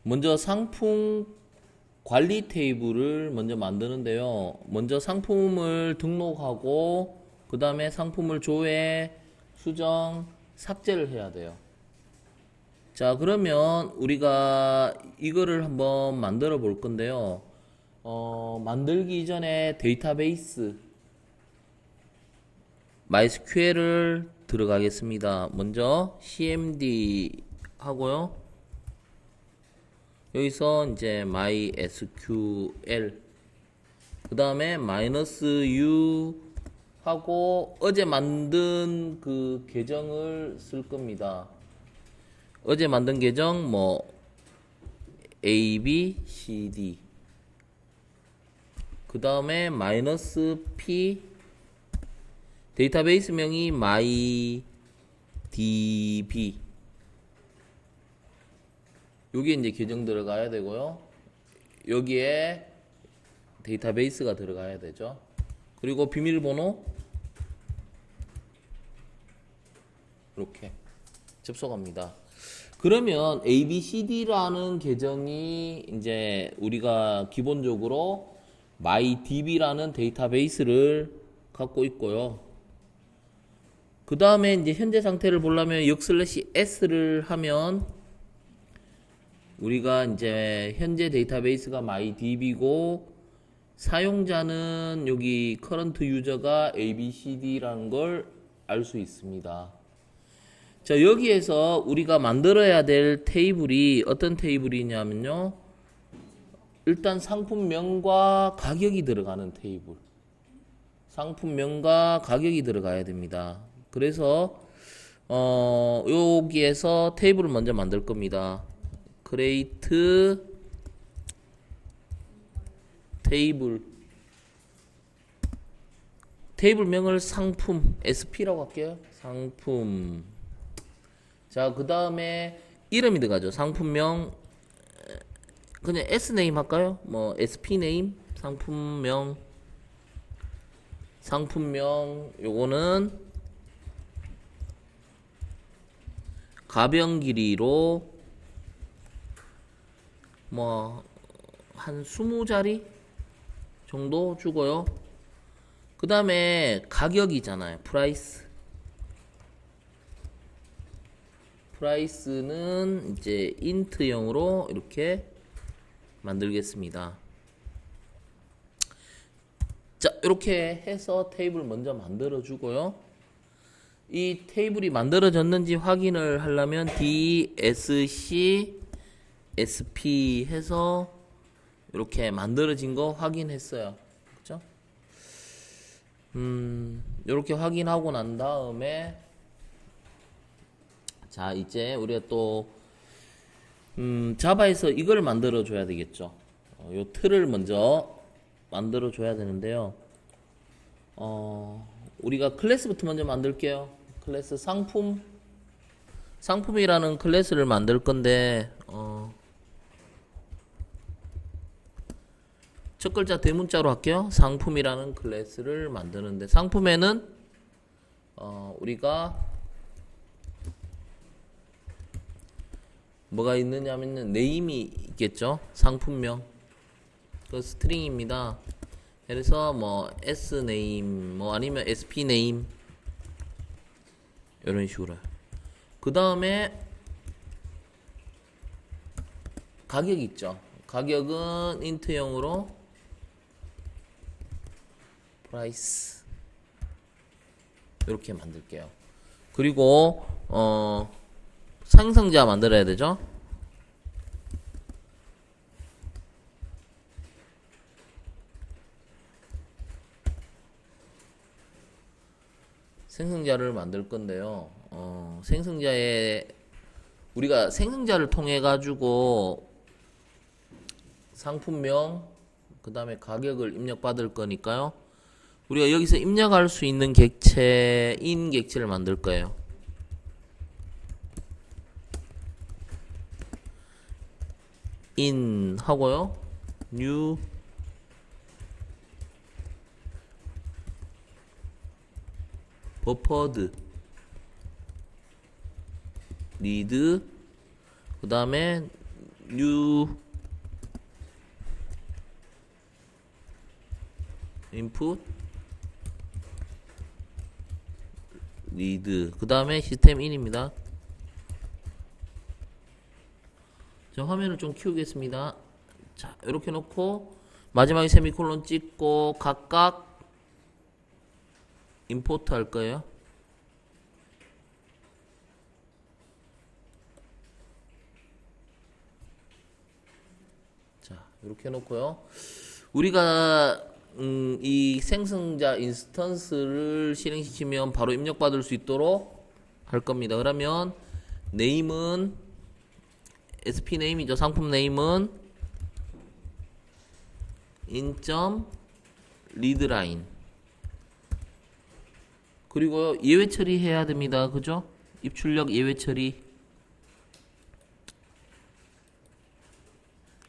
먼저 상품 관리 테이블을 먼저 만드는데요. 먼저 상품을 등록하고 그 다음에 상품을 조회, 수정, 삭제를 해야 돼요. 자, 그러면 우리가 이거를 한번 만들어 볼 건데요. 만들기 전에 데이터베이스 MySQL을 들어가겠습니다. 먼저 cmd 하고요. 여기서 이제 MySQL 그 다음에 -u 하고 어제 만든 그 계정을 쓸 겁니다. 어제 만든 계정 뭐 ABCD 그 다음에 -p 데이터베이스 명이 MyDB 여기에 이제 계정 들어가야 되고요. 여기에 데이터베이스가 들어가야 되죠. 그리고 비밀번호 이렇게 접속합니다. 그러면 ABCD라는 계정이 이제 우리가 기본적으로 MyDB라는 데이터베이스를 갖고 있고요. 그 다음에 이제 현재 상태를 보려면 /s를 하면 우리가 이제 현재 데이터베이스가 MyDB고 사용자는 여기 current user가 ABCD라는 걸 알 수 있습니다. 자, 여기에서 우리가 만들어야 될 테이블이 어떤 테이블이냐면요. 일단 상품명과 가격이 들어가는 테이블. 상품명과 가격이 들어가야 됩니다. 그래서 여기에서 테이블을 먼저 만들 겁니다. create 테이블명을 상품 SP라고 할게요. 상품. 자, 그 다음에 이름이 들어가죠. 상품명 그냥 S네임 할까요? 뭐 SP네임 상품명 요거는 가변 길이로 뭐 한 20자리 정도 주고요. 그 다음에 가격이잖아요. 프라이스는 이제 인트형으로 이렇게 만들겠습니다. 자, 이렇게 해서 테이블 먼저 만들어 주고요. 이 테이블이 만들어졌는지 확인을 하려면 DSC SP 해서 이렇게 만들어진 거 확인했어요. 그죠? 이렇게 확인하고 난 다음에 자, 이제 우리가 또 자바에서 이걸 만들어 줘야 되겠죠. 요 틀을 먼저 만들어 줘야 되는데요. 우리가 클래스부터 먼저 만들게요. 클래스 상품이라는 클래스를 만들 건데 첫 글자 대문자로 할게요. 상품이라는 클래스를 만드는데 상품에는 우리가 뭐가 있느냐면은 네임이 있겠죠. 상품명 그 스트링입니다. 그래서 뭐 sName 뭐 아니면 spName 이런 식으로. 그 다음에 가격 있죠. 가격은 인트형으로 price 이렇게 만들게요. 그리고 상승자 만들어야 되죠. 생성자를 만들 건데요. 생성자에 우리가 생성자를 통해 가지고 상품명 그 다음에 가격을 입력받을 거니까요. 우리가 여기서 입력할 수 있는 객체 객체를 만들 거예요. 하고요. new buffered read 그 다음에 new input read 그 다음에 시스템 in입니다. 자, 화면을 좀 키우겠습니다. 자, 이렇게 놓고 마지막에 세미콜론 찍고 각각 임포트 할 거예요. 자, 이렇게 해놓고요. 우리가 이 생성자 인스턴스를 실행시키면 바로 입력받을 수 있도록 할 겁니다. 그러면 네임은 SP 네임이죠. 상품 네임은 in.readline 그리고 예외 처리해야 됩니다. 그죠? 입출력 예외 처리.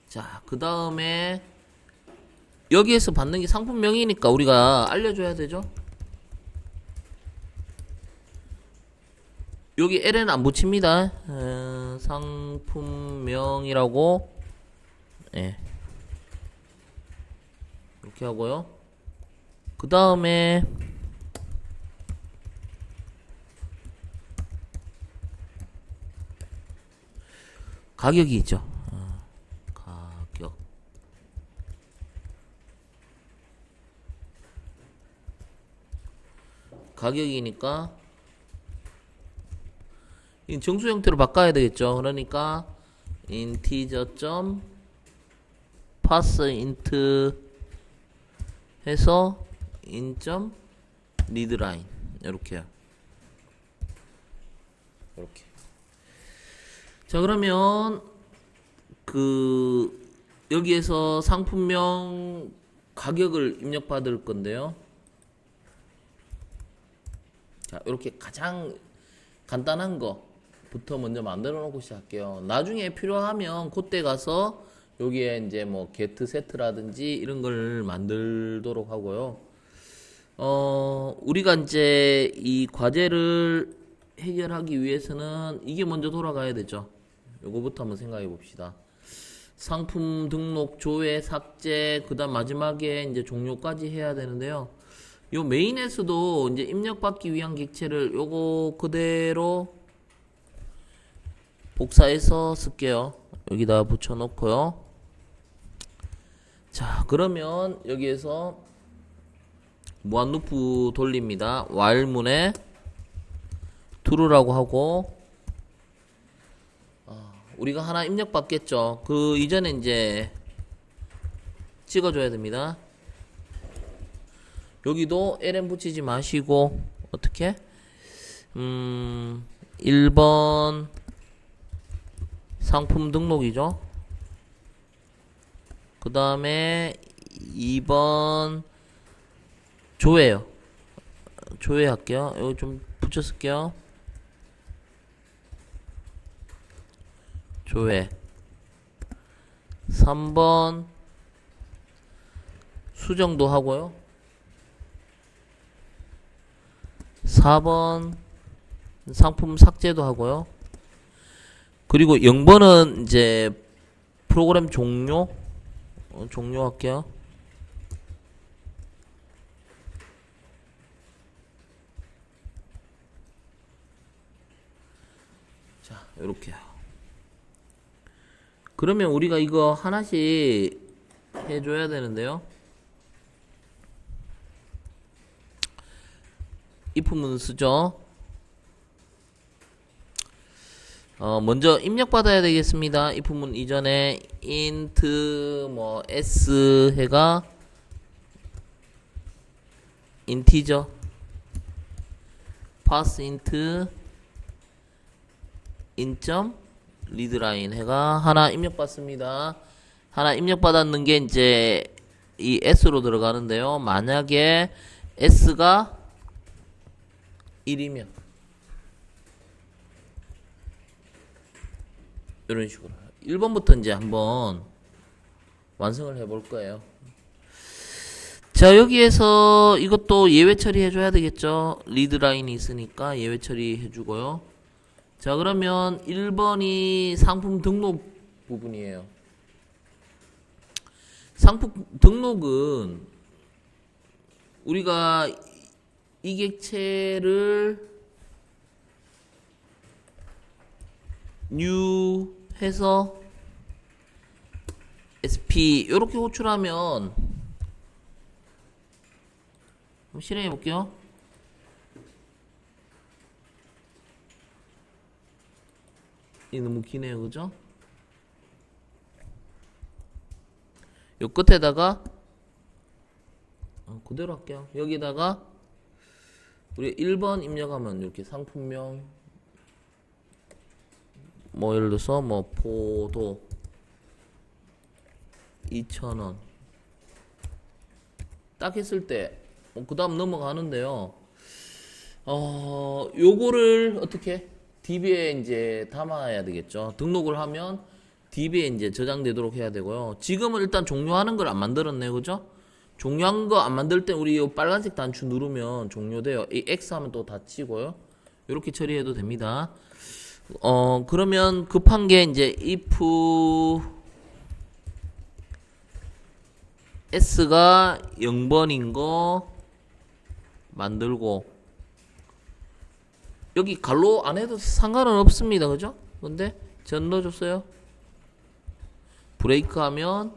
자, 그 다음에 여기에서 받는 게 상품명이니까 우리가 알려줘야 되죠. 여기 ln 안 붙입니다. 상품명이라고 예. 이렇게 하고요. 그 다음에 가격이 있죠. 가격. 가격이니까 이 정수 형태로 바꿔야 되겠죠. 그러니까 integer.parseInt 해서 in.readline 이렇게요. 이렇게. 자, 그러면 여기에서 상품명 가격을 입력받을 건데요. 자, 이렇게 가장 간단한 거부터 먼저 만들어 놓고 시작할게요. 나중에 필요하면 그때 가서 여기에 이제 뭐 get set라든지 이런 걸 만들도록 하고요. 우리가 이제 이 과제를 해결하기 위해서는 이게 먼저 돌아가야 되죠. 요거부터 한번 생각해 봅시다. 상품 등록, 조회, 삭제, 그 다음 마지막에 이제 종료까지 해야 되는데요. 요 메인에서도 이제 입력받기 위한 객체를 요거 그대로 복사해서 쓸게요. 여기다 붙여 놓고요. 자, 그러면 여기에서 무한루프 돌립니다. while문에 true라고 하고 우리가 하나 입력받겠죠. 그 이전에 이제 찍어줘야 됩니다. 여기도 ln 붙이지 마시고 어떻게 1번 상품 등록이죠. 그 다음에 2번 조회요. 조회 할게요. 여기 좀 붙여 쓸게요. 조회. 3번 수정도 하고요. 4번 상품 삭제도 하고요. 그리고 0번은 이제 프로그램 종료할게요. 자, 요렇게요. 그러면 우리가 이거 하나씩 해줘야 되는데요. if문 쓰죠. 먼저 입력받아야 되겠습니다. if문 이전에 int 뭐 s 해가 integer parseInt in.readline 해가 하나 입력받습니다. 하나 입력받았는 게 이제 이 s로 들어가는데요. 만약에 s가 1이면 이런 식으로 1번부터 이제 한번 완성을 해볼 거예요. 자, 여기에서 이것도 예외 처리해 줘야 되겠죠. 리드라인이 있으니까 예외 처리해 주고요. 자, 그러면 1번이 상품 등록 부분이에요. 상품 등록은 우리가 이 객체를 new 해서 sp 이렇게 호출하면 한번 실행해 볼게요. 이 너무 기네요, 그죠? 요 끝에다가 그대로 할게요. 여기다가 우리 1번 입력하면 이렇게 상품명 뭐 예를 들어서 뭐 포도 2,000원 딱 했을 때 그 다음 넘어가는데요. 요거를 어떻게 DB에 이제 담아야 되겠죠. 등록을 하면 DB에 이제 저장되도록 해야 되고요. 지금은 일단 종료하는 걸 안 만들었네요, 그죠? 종료한 거 안 만들 때 우리 이 빨간색 단추 누르면 종료돼요. 이 X 하면 또 닫히고요. 이렇게 처리해도 됩니다. 그러면 급한 게 이제 if S가 0번인 거 만들고 여기 갈로 안 해도 상관은 없습니다. 그죠? 근데 전 넣어줬어요. 브레이크 하면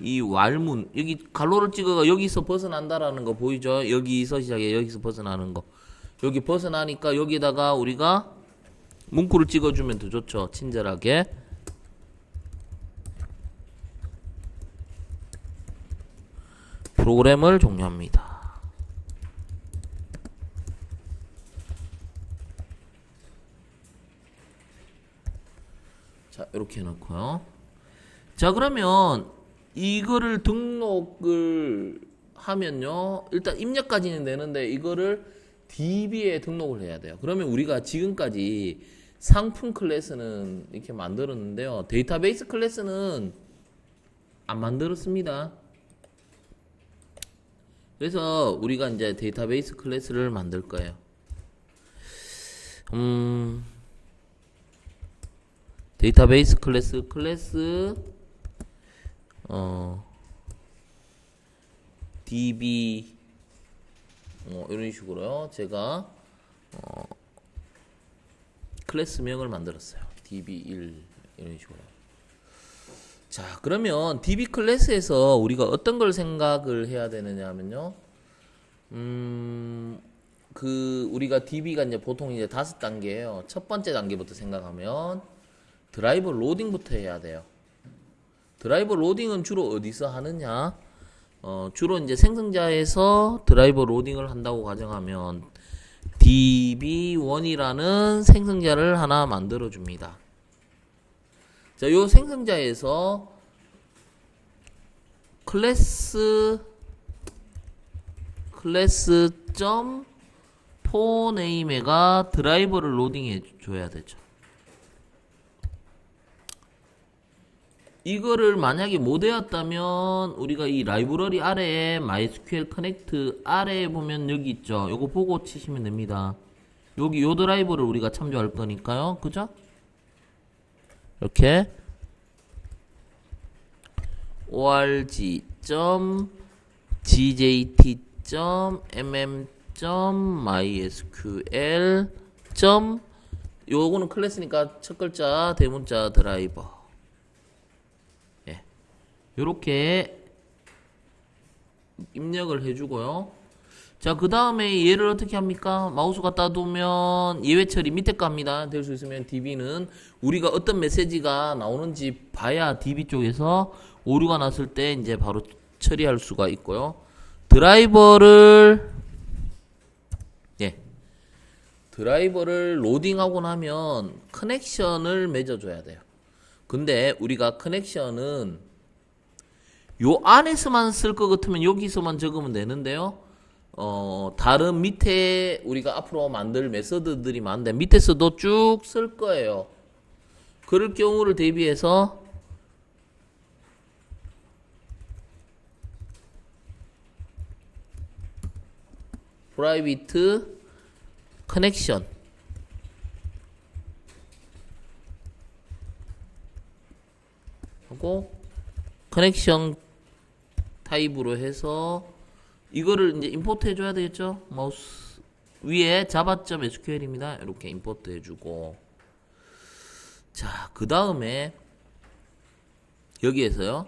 이 왈문 여기 갈로를 찍어가 여기서 벗어난다라는 거 보이죠? 여기서 시작해 여기서 벗어나는 거 여기 벗어나니까 여기다가 우리가 문구를 찍어주면 더 좋죠. 친절하게 프로그램을 종료합니다. 자 이렇게 해놓고요. 자 그러면 이거를 등록을 하면요 일단 입력까지는 되는데 이거를 DB에 등록을 해야 돼요. 그러면 우리가 지금까지 상품 클래스는 이렇게 만들었는데요. 데이터베이스 클래스는 안 만들었습니다. 그래서 우리가 이제 데이터베이스 클래스를 만들 거예요. 데이터베이스 클래스 DB 이런 식으로요. 제가 클래스명을 만들었어요. DB1 이런 식으로. 자, 그러면 DB 클래스에서 우리가 어떤 걸 생각을 해야 되느냐 하면요. 우리가 DB가 이제 보통 이제 5단계예요. 첫 번째 단계부터 생각하면 드라이버 로딩부터 해야 돼요. 드라이버 로딩은 주로 어디서 하느냐? 주로 이제 생성자에서 드라이버 로딩을 한다고 가정하면 DB1이라는 생성자를 하나 만들어 줍니다. 자, 요 생성자에서 클래스.4name에가 드라이버를 로딩해 줘야 되죠. 이거를 만약에 못 외웠다면 우리가 이 라이브러리 아래에 MySQL Connect 아래에 보면 여기 있죠. 요거 보고 치시면 됩니다. 여기 요 드라이버를 우리가 참조할 거니까요. 그죠? 이렇게 org.gzt.mm.mysql. 요거는 클래스니까 첫 글자 대문자 드라이버. 요렇게 입력을 해주고요. 자, 그 다음에 얘를 어떻게 합니까? 마우스 갖다 두면 예외 처리 밑에 갑니다. 될 수 있으면 DB는 우리가 어떤 메시지가 나오는지 봐야 DB 쪽에서 오류가 났을 때 이제 바로 처리할 수가 있고요. 드라이버를 로딩하고 나면 커넥션을 맺어줘야 돼요. 근데 우리가 커넥션은 요 안에서만 쓸 것 같으면 여기서만 적으면 되는데요. 다른 밑에 우리가 앞으로 만들 메서드들이 많은데 밑에서도 쭉 쓸 거예요. 그럴 경우를 대비해서 private connection 하고 커넥션 타입으로 해서 이거를 이제 임포트 해줘야 되겠죠. 마우스 위에 java.sql입니다. 이렇게 임포트 해주고, 자, 그 다음에 여기에서요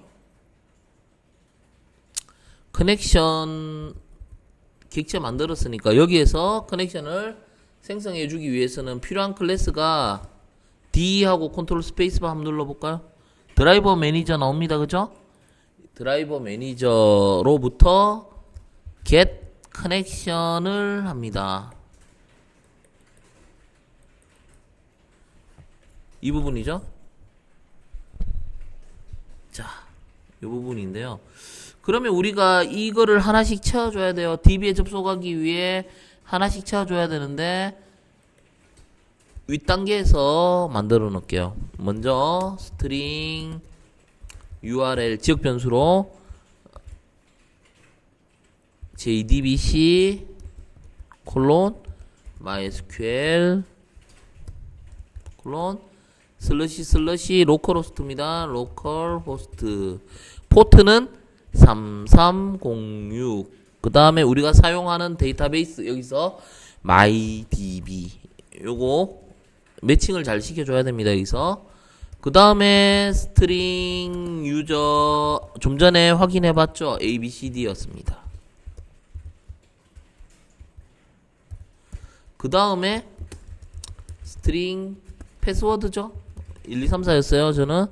커넥션 객체 만들었으니까 여기에서 커넥션을 생성해 주기 위해서는 필요한 클래스가 D하고 컨트롤 스페이스바 한번 눌러볼까요? 드라이버 매니저 나옵니다. 그죠? 드라이버 매니저로부터 get connection을 합니다. 이 부분이죠. 자, 이 부분인데요. 그러면 우리가 이거를 하나씩 채워줘야 돼요. DB에 접속하기 위해 하나씩 채워줘야 되는데 윗단계에서 만들어 놓을게요. 먼저 스트링 URL 지역 변수로 jdbc mysql // localhost입니다. localhost 포트는 3306. 그 다음에 우리가 사용하는 데이터베이스 여기서 mydb 요거 매칭을 잘 시켜줘야 됩니다. 여기서 그 다음에 스트링 유저 좀 전에 확인해봤죠. abcd였습니다. 그 다음에 스트링 패스워드죠. 1, 2, 3, 4였어요. 저는.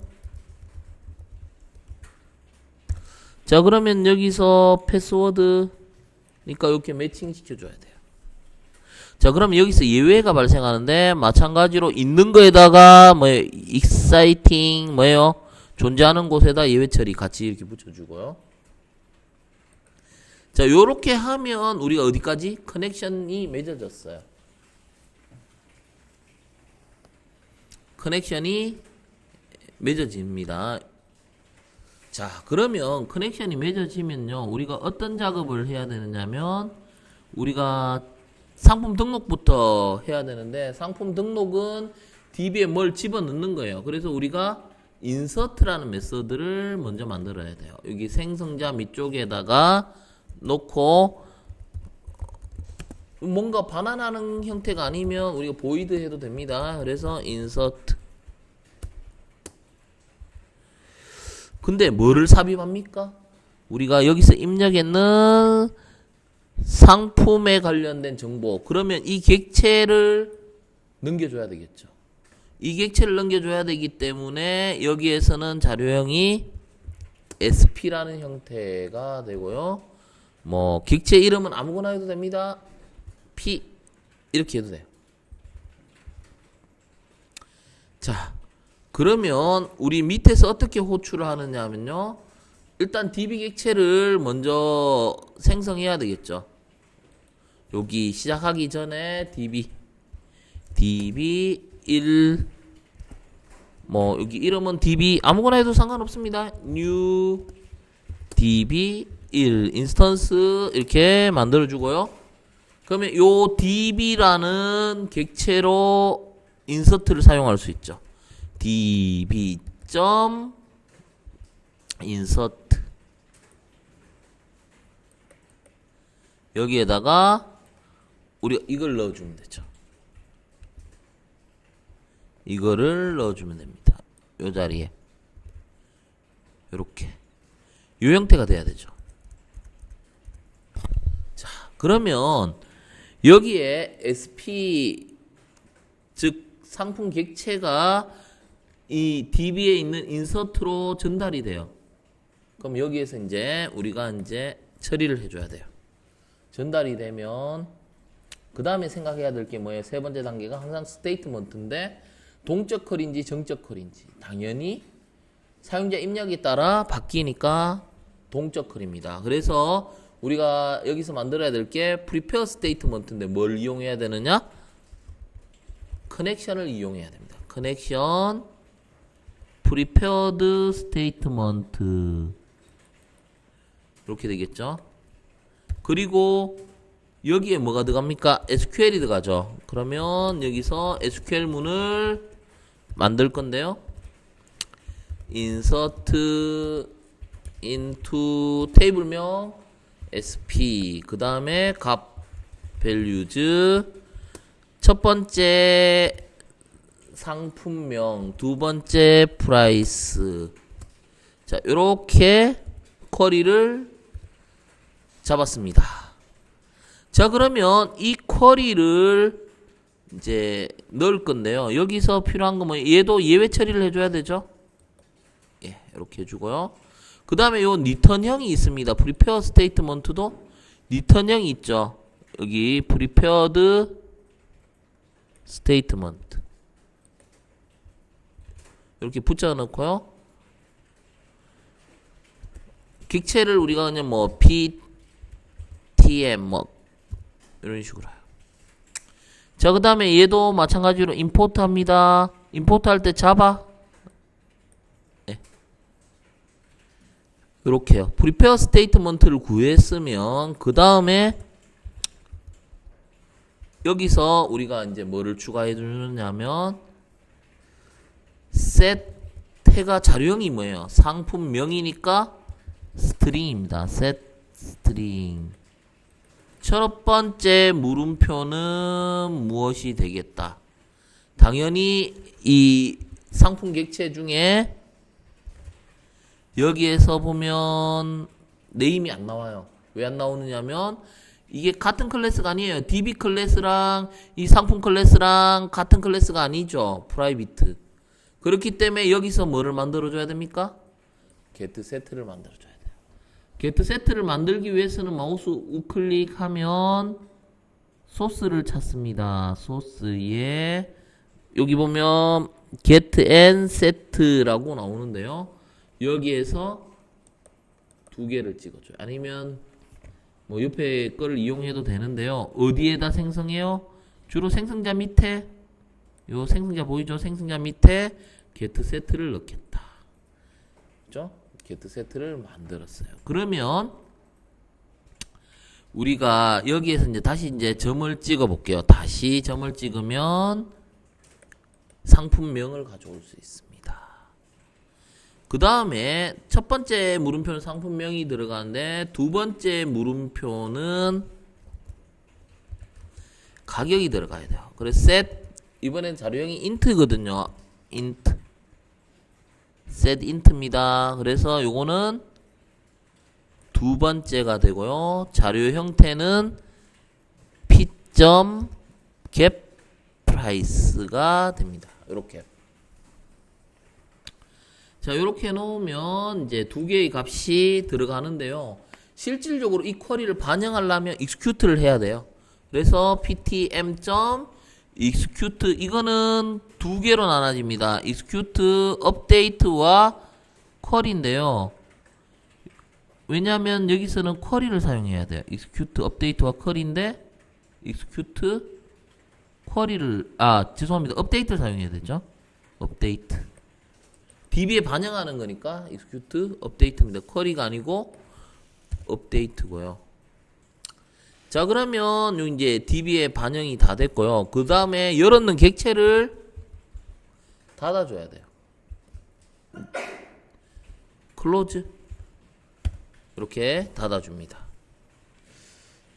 자, 그러면 여기서 패스워드 그러니까 이렇게 매칭 시켜줘야 돼요. 자, 그러면 여기서 예외가 발생하는데 마찬가지로 있는 거에다가 뭐 exciting 뭐예요? 존재하는 곳에다 예외 처리 같이 이렇게 붙여주고요. 자, 요렇게 하면 우리가 어디까지? 커넥션이 맺어졌어요. 커넥션이 맺어집니다. 자, 그러면 커넥션이 맺어지면요, 우리가 어떤 작업을 해야 되느냐면 우리가 상품 등록부터 해야 되는데, 상품 등록은 DB에 뭘 집어넣는 거예요. 그래서 우리가 insert라는 메서드를 먼저 만들어야 돼요. 여기 생성자 밑쪽에다가 놓고, 뭔가 반환하는 형태가 아니면 우리가 void 해도 됩니다. 그래서 insert. 근데 뭐를 삽입합니까? 우리가 여기서 입력했는 상품에 관련된 정보. 그러면 이 객체를 넘겨줘야 되겠죠. 이 객체를 넘겨줘야 되기 때문에 여기에서는 자료형이 SP라는 형태가 되고요. 뭐 객체 이름은 아무거나 해도 됩니다. P 이렇게 해도 돼요. 자, 그러면 우리 밑에서 어떻게 호출을 하느냐 하면요, 일단 DB 객체를 먼저 생성해야 되겠죠. 여기 시작하기 전에 DB1 뭐 여기 이름은 DB 아무거나 해도 상관없습니다. new DB1 인스턴스 이렇게 만들어 주고요. 그러면 요 DB라는 객체로 인서트를 사용할 수 있죠. db.insert 여기에다가 우리가 이걸 넣어주면 되죠. 이거를 넣어주면 됩니다. 요 자리에 요렇게 요 형태가 돼야 되죠. 자, 그러면 여기에 SP 즉 상품 객체가 이 DB에 있는 인서트로 전달이 돼요. 그럼 여기에서 이제 우리가 이제 처리를 해줘야 돼요. 전달이 되면 그 다음에 생각해야 될 게 뭐예요? 세 번째 단계가 항상 스테이트먼트인데 동적 컬인지 정적 컬인지 당연히 사용자 입력에 따라 바뀌니까 동적 컬입니다. 그래서 우리가 여기서 만들어야 될 게 prepare statement인데 뭘 이용해야 되느냐? 커넥션을 이용해야 됩니다. 커넥션 prepared statement 이렇게 되겠죠. 그리고 여기에 뭐가 들어갑니까? SQL이 들어가죠. 그러면 여기서 SQL 문을 만들 건데요. insert into 테이블명 sp 그 다음에 값 values 첫 번째 상품명 두 번째 price 자 요렇게 쿼리를 잡았습니다. 자 그러면 이 쿼리를 이제 넣을 건데요. 여기서 필요한 거 뭐 얘도 예외 처리를 해줘야 되죠. 예, 이렇게 해주고요. 그 다음에 요 return형이 있습니다. prepare statement도 return형이 있죠. 여기 prepared statement 이렇게 붙여 넣고요. 객체를 우리가 그냥 뭐 ptm 뭐 이런 식으로 해요. 자 그 다음에 얘도 마찬가지로 import 합니다. import 할 때 자바 네. 이렇게요. prepare statement를 구했으면 그 다음에 여기서 우리가 이제 뭐를 추가해 주느냐면 set 태가 자료형이 뭐예요? 상품명이니까 string입니다. set string 첫 번째 물음표는 무엇이 되겠다? 당연히 이 상품 객체 중에 여기에서 보면 네임이 안 나와요. 왜 안 나오느냐면 이게 같은 클래스가 아니에요. DB 클래스랑 이 상품 클래스랑 같은 클래스가 아니죠. 프라이빗. 그렇기 때문에 여기서 뭐를 만들어줘야 됩니까? get set를 만들어줘야 돼요. get set를 만들기 위해서는 마우스 우클릭하면 소스를 찾습니다. 소스에 여기 보면 get and set라고 나오는데요. 여기에서 두 개를 찍어줘요. 아니면 뭐 옆에 거를 이용해도 되는데요. 어디에다 생성해요? 주로 생성자 밑에 요 생성자 보이죠? 생성자 밑에 get set를 넣겠다. 그죠? get set를 만들었어요. 그러면 우리가 여기에서 이제 다시 이제 점을 찍어 볼게요. 다시 점을 찍으면 상품명을 가져올 수 있습니다. 그 다음에 첫 번째 물음표는 상품명이 들어가는데 두 번째 물음표는 가격이 들어가야 돼요. 그래서 set 이번엔 자료형이 int거든요. int set int입니다. 그래서 요거는 두 번째가 되고요. 자료 형태는 p.get price가 됩니다. 이렇게. 자, 이렇게 놓으면 이제 두 개의 값이 들어가는데요. 실질적으로 이 쿼리를 반영하려면 execute를 해야 돼요. 그래서 ptm.execute 이거는 두 개로 나눠집니다. execute update와 쿼리인데요. 왜냐하면 여기서는 쿼리를 사용해야 돼요. execute update와 쿼리인데 execute 쿼리를 죄송합니다. update를 사용해야 되죠. update DB에 반영하는 거니까 execute update입니다. 쿼리가 아니고 update고요. 자 그러면 이제 DB에 반영이 다 됐고요. 그 다음에 열었는 객체를 닫아줘야 돼요. close 이렇게 닫아줍니다.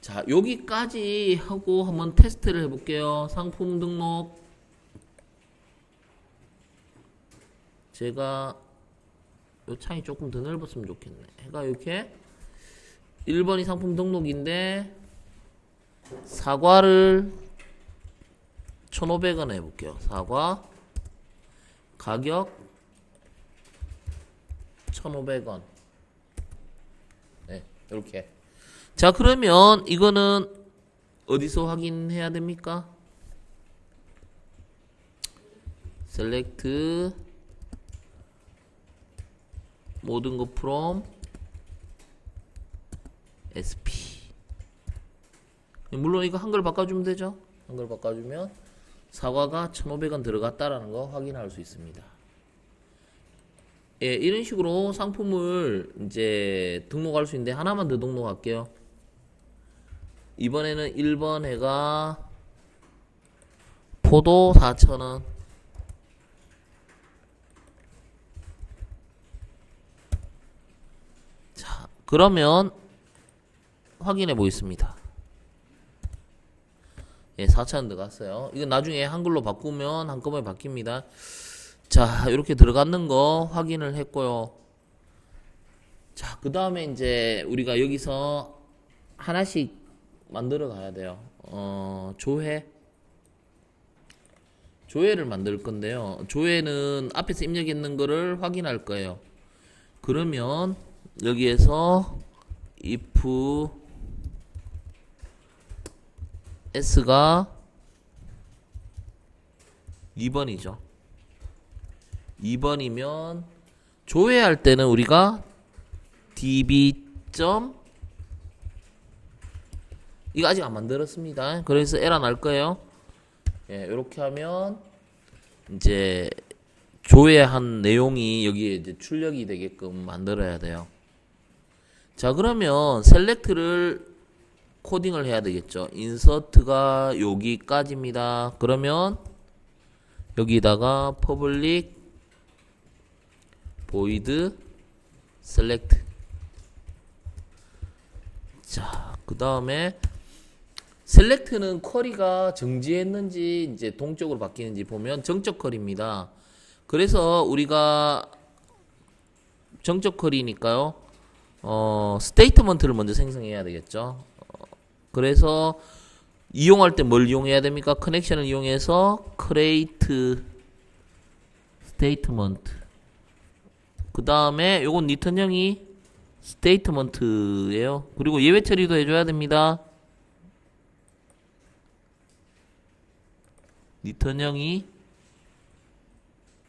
자 여기까지 하고 한번 테스트를 해볼게요. 상품 등록 제가 요 창이 조금 더 넓었으면 좋겠네. 해가 이렇게 1번이 상품 등록인데 사과를 1,500원 해볼게요. 사과 가격 1,500원 네 이렇게. 자 그러면 이거는 어디서 확인해야 됩니까? select 모든 거 from sp 물론 이거 한글 바꿔주면 되죠. 한글 바꿔주면 사과가 1,500원 들어갔다라는 거 확인할 수 있습니다. 예, 이런 식으로 상품을 이제 등록할 수 있는데 하나만 더 등록할게요. 이번에는 1번 해가 포도 4,000원 그러면 확인해 보겠습니다. 예, 4,000원 들어갔어요. 이건 나중에 한글로 바꾸면 한꺼번에 바뀝니다. 자, 이렇게 들어갔는 거 확인을 했고요. 자, 그 다음에 이제 우리가 여기서 하나씩 만들어 가야 돼요. 조회를 만들 건데요. 조회는 앞에서 입력했는 거를 확인할 거예요. 그러면 여기에서 if s가 2번이죠. 2번이면 조회할 때는 우리가 db. 이거 아직 안 만들었습니다. 그래서 에러 날 거예요. 예, 이렇게 하면 이제 조회한 내용이 여기에 이제 출력이 되게끔 만들어야 돼요. 자, 그러면 셀렉트를 코딩을 해야 되겠죠. 인서트가 여기까지입니다. 그러면 여기다가 public void select. 자, 그 다음에 셀렉트는 쿼리가 정지했는지 이제 동적으로 바뀌는지 보면 정적 쿼리입니다. 그래서 우리가 정적 쿼리니까요. 스테이트먼트를 먼저 생성해야 되겠죠. 그래서 이용할 때 뭘 이용해야 됩니까? 커넥션을 이용해서 create statement. 그 다음에 요건 리턴형이 statement예요. 그리고 예외 처리도 해줘야 됩니다. 리턴형이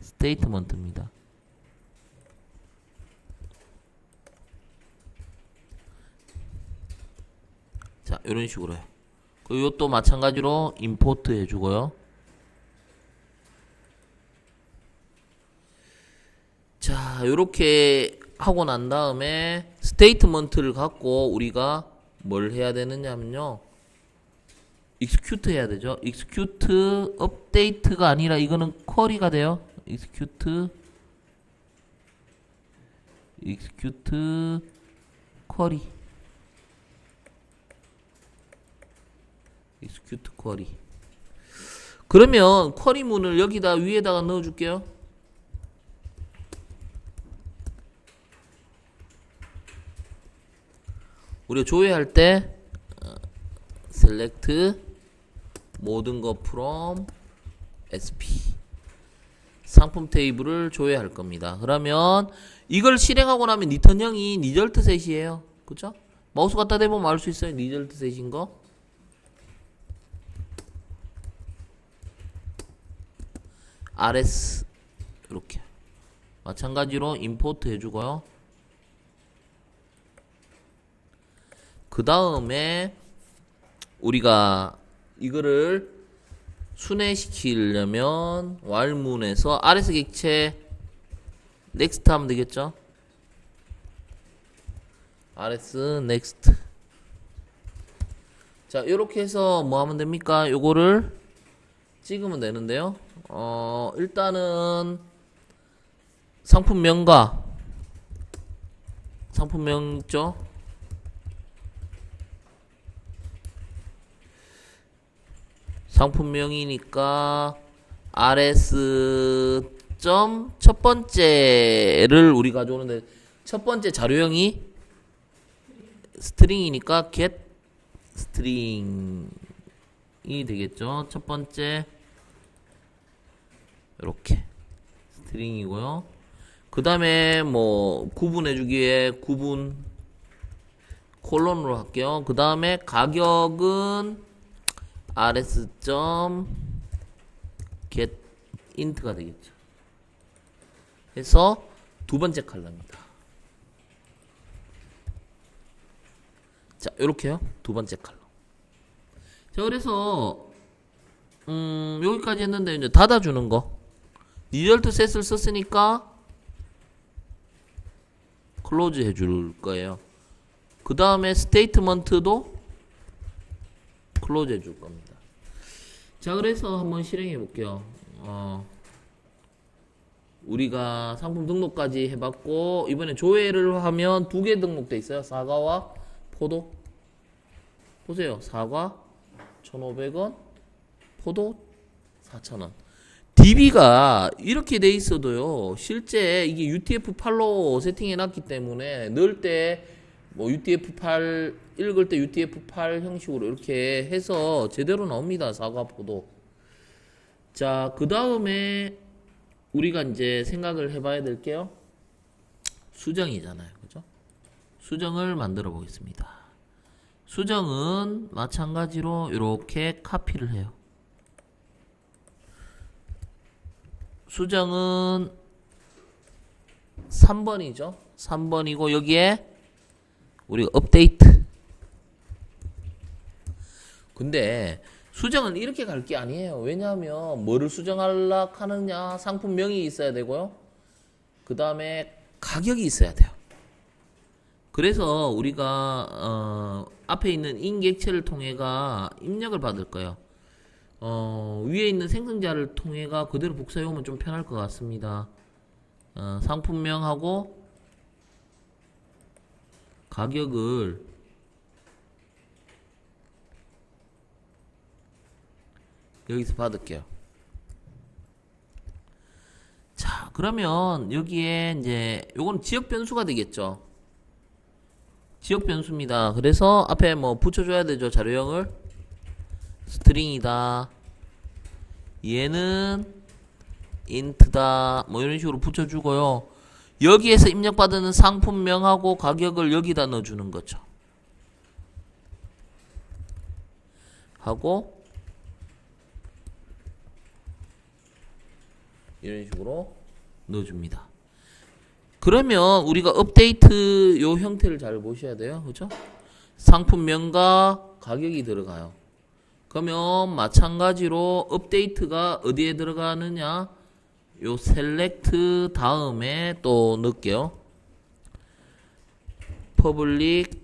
statement입니다. 자, 이런 식으로 해요. 그리고 이것도 마찬가지로 import 해주고요. 자, 요렇게 하고 난 다음에 스테이트먼트를 갖고 우리가 뭘 해야 되느냐면요, execute 해야 되죠. execute update가 아니라 이거는 쿼리가 돼요. execute 쿼리. execute 쿼리. 그러면 쿼리문을 여기다 위에다가 넣어 줄게요. 우리가 조회할 때 select 모든 거 from sp 상품 테이블을 조회할 겁니다. 그러면 이걸 실행하고 나면 리턴형이 result set이에요. 그죠? 마우스 갖다 대보면 알 수 있어요. result set인 거. rs 이렇게 마찬가지로 import 해주고요. 그 다음에 우리가 이거를 순회시키려면 while문에서 rs 객체 next 하면 되겠죠. rs next. 자, 이렇게 해서 뭐 하면 됩니까? 요거를 찍으면 되는데요. 일단은 상품명과 상품명죠. 상품명이니까 rs 첫 번째를 우리 가져오는데 첫 번째 자료형이 스트링이니까 get string이 되겠죠. 첫 번째 이렇게 스트링이고요. 그 다음에 뭐 구분해주기 위해 구분 콜론으로 할게요. 그 다음에 가격은 rs.get int가 되겠죠. 해서 두 번째 컬럼입니다. 자, 요렇게요. 두 번째 컬럼. 자, 그래서 여기까지 했는데 이제 닫아주는 거. result set을 썼으니까 클로즈 해줄 거예요. 그 다음에 스테이트먼트도 클로즈 해줄 겁니다. 자, 그래서 한번 실행해 볼게요. 우리가 상품 등록까지 해봤고, 이번에 조회를 하면 2개 등록돼 있어요. 사과와 포도. 보세요. 사과 1,500원, 포도 4,000원. DB가 이렇게 돼 있어도요, 실제 이게 UTF-8로 세팅해놨기 때문에 넣을 때 뭐 UTF-8 읽을 때 UTF-8 형식으로 이렇게 해서 제대로 나옵니다. 사과, 포도. 자, 그 다음에 우리가 이제 생각을 해봐야 될게요. 수정이잖아요. 그죠? 수정을 만들어 보겠습니다. 수정은 마찬가지로 이렇게 카피를 해요. 수정은 3번이죠. 3번이고 여기에 우리가 업데이트. 근데 수정은 이렇게 갈 게 아니에요. 왜냐하면 뭐를 수정하려고 하느냐, 상품명이 있어야 되고요. 그 다음에 가격이 있어야 돼요. 그래서 우리가 앞에 있는 인객체를 통해가 입력을 받을 거예요. 위에 있는 생성자를 통해가 그대로 복사해 오면 좀 편할 것 같습니다. 상품명하고 가격을 여기서 받을게요. 자, 그러면 여기에 이제 요건 지역 변수가 되겠죠. 지역 변수입니다. 그래서 앞에 뭐 붙여줘야 되죠. 자료형을 스트링이다. 얘는 int다. 뭐 이런 식으로 붙여주고요. 여기에서 입력받은 상품명하고 가격을 여기다 넣어주는 거죠. 하고 이런 식으로 넣어줍니다. 그러면 우리가 업데이트 요 형태를 잘 보셔야 돼요. 그죠? 상품명과 가격이 들어가요. 그러면 마찬가지로 업데이트가 어디에 들어가느냐? 요 셀렉트 다음에 또 넣을게요. 퍼블릭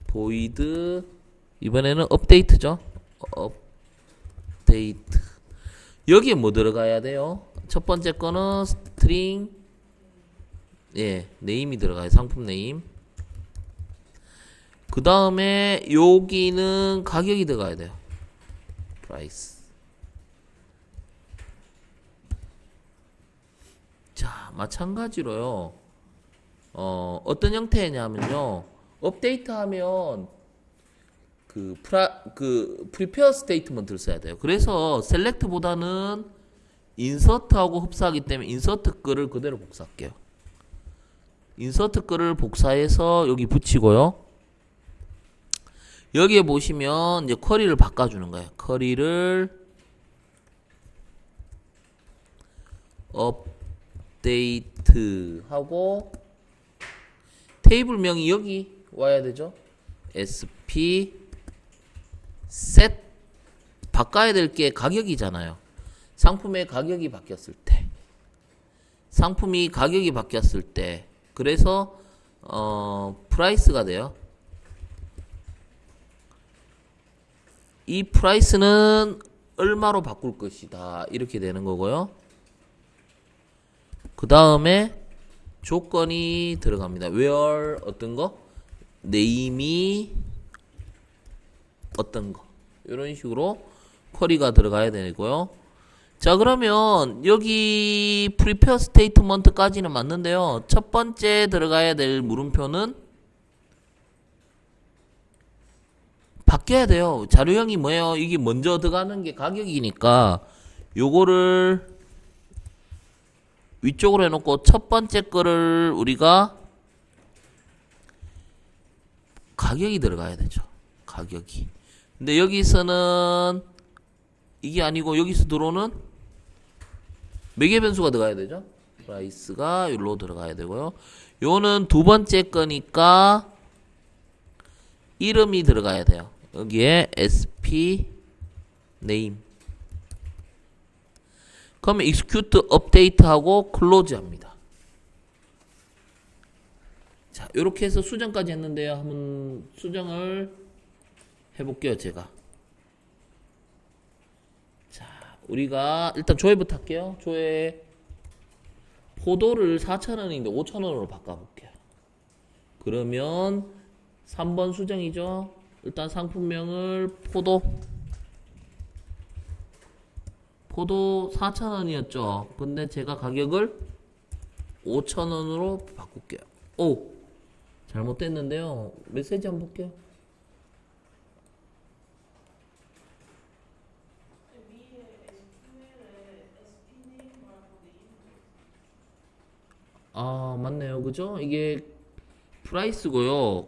보이드 이번에는 업데이트죠. 업데이트. 여기에 뭐 들어가야 돼요? 첫 번째 거는 스트링 네임이 들어가요. 상품 네임. 그 다음에 여기는 가격이 들어가야 돼요. price. 자, 마찬가지로요. 어떤 형태냐면요. 업데이트 하면 prepare statement를 써야 돼요. 그래서 select보다는 insert하고 흡사하기 때문에 insert 거를 그대로 복사할게요. insert 거를 복사해서 여기 붙이고요. 여기에 보시면 이제 쿼리를 바꿔주는 거예요. 쿼리를 업데이트 하고 테이블명이 여기 와야 되죠. sp set 바꿔야 될 게 가격이잖아요. 상품의 가격이 바뀌었을 때, 상품이 가격이 바뀌었을 때, 그래서 프라이스가 돼요. 이 프라이스는 얼마로 바꿀 것이다 이렇게 되는 거고요. 그 다음에 조건이 들어갑니다. where 어떤 거, name이 어떤 거, 이런 식으로 쿼리가 들어가야 되고요. 자, 그러면 여기 prepare statement까지는 맞는데요. 첫 번째 들어가야 될 물음표는 바뀌어야 돼요. 자료형이 뭐예요? 이게 먼저 들어가는 게 가격이니까 요거를 위쪽으로 해놓고 첫 번째 거를 우리가 가격이 들어가야 되죠. 가격이. 근데 여기서는 이게 아니고 여기서 들어오는 매개 변수가 들어가야 되죠. 프라이스가 여기로 들어가야 되고요. 요는 두 번째 거니까 이름이 들어가야 돼요. 여기에 sp name. 그러면 execute update 하고 close 합니다. 자, 요렇게 해서 수정까지 했는데요. 한번 수정을 해볼게요, 제가. 자, 우리가 일단 조회부터 할게요. 조회 포도를 4,000원인데 5,000원으로 바꿔볼게요. 그러면 3번 수정이죠. 일단 상품명을 포도 4,000원이었죠. 근데 제가 가격을 5,000원으로 바꿀게요. 오! 잘못됐는데요. 메시지 한번 볼게요. 아, 맞네요. 그죠? 이게 프라이스고요.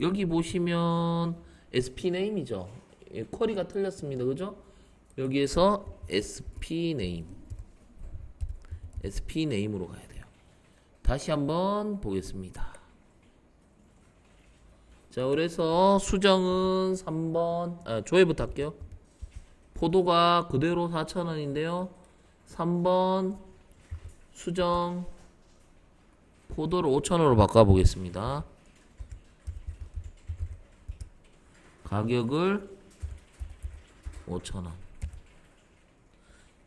여기 보시면 SP 네임이죠. 예, 쿼리가 틀렸습니다. 그죠? 여기에서 SP 네임으로 가야 돼요. 다시 한번 보겠습니다. 자, 그래서 수정은 3번, 조회부터 할게요. 포도가 그대로 4,000원인데요. 3번 수정 포도를 5,000원으로 바꿔보겠습니다. 가격을 5,000원.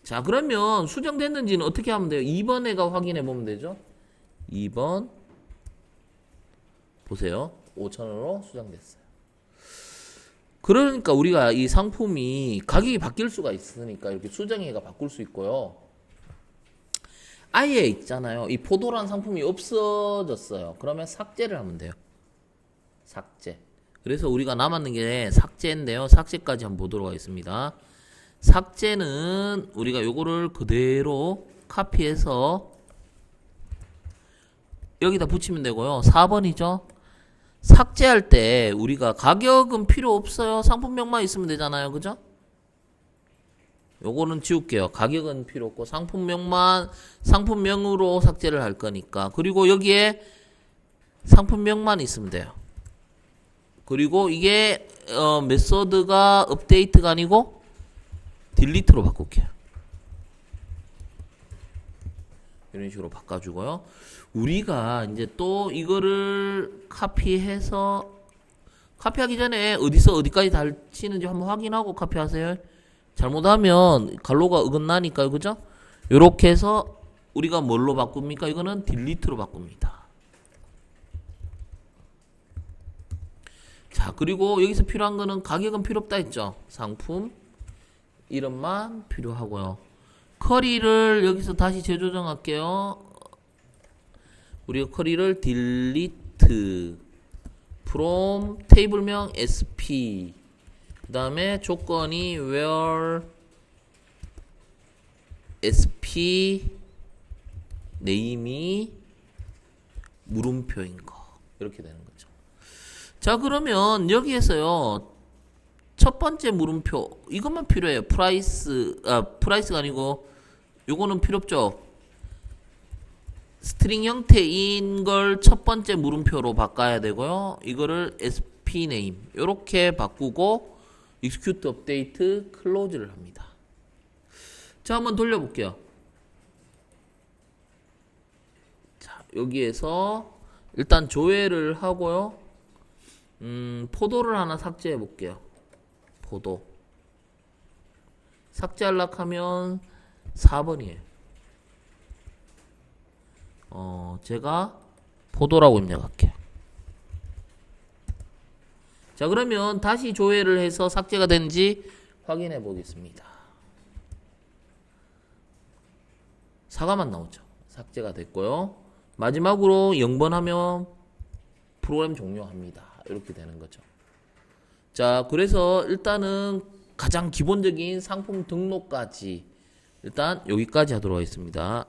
자, 그러면 수정됐는지는 어떻게 하면 돼요? 2번 애가 확인해 보면 되죠. 2번 보세요. 5,000원으로 수정됐어요. 그러니까 우리가 이 상품이 가격이 바뀔 수가 있으니까 이렇게 수정해가 바꿀 수 있고요. 아예 있잖아요. 이 포도란 상품이 없어졌어요. 그러면 삭제를 하면 돼요. 삭제. 그래서 우리가 남았는 게 삭제인데요. 삭제까지 한번 보도록 하겠습니다. 삭제는 우리가 요거를 그대로 카피해서 여기다 붙이면 되고요. 4번이죠. 삭제할 때 우리가 가격은 필요 없어요. 상품명만 있으면 되잖아요. 그죠? 요거는 지울게요. 가격은 필요 없고 상품명으로 삭제를 할 거니까. 그리고 여기에 상품명만 있으면 돼요. 그리고 이게 메소드가 업데이트가 아니고 딜리트로 바꿀게요. 이런 식으로 바꿔주고요. 우리가 이제 또 이거를 카피해서 카피하기 전에 어디까지 달치는지 한번 확인하고 카피하세요. 잘못하면 갈로가 어긋나니까. 그죠? 요렇게 해서 우리가 뭘로 바꿉니까? 이거는 딜리트로 바꿉니다. 자, 그리고 여기서 필요한 거는 가격은 필요 없다 했죠. 상품 이름만 필요하고요. 쿼리를 여기서 다시 재조정할게요. 우리가 쿼리를 delete from 테이블명 sp 그 다음에 조건이 where sp name이 물음표인 거 이렇게 되는 거죠. 자, 그러면 여기에서요 첫 번째 물음표 이것만 필요해요. 프라이스가 아니고 요거는 필요 없죠. 스트링 형태인 걸 첫 번째 물음표로 바꿔야 되고요. 이거를 sp name 요렇게 바꾸고 execute update close를 합니다. 자, 한번 돌려볼게요. 자, 여기에서 일단 조회를 하고요. 포도를 하나 삭제해 볼게요. 포도 삭제하려고 하면 4번이에요. 제가 포도라고 입력할게요. 자, 그러면 다시 조회를 해서 삭제가 된지 확인해 보겠습니다. 사과만 나오죠. 삭제가 됐고요. 마지막으로 0번 하면 프로그램 종료합니다. 이렇게 되는 거죠. 자, 그래서 일단은 가장 기본적인 상품 등록까지 일단 여기까지 하도록 하겠습니다.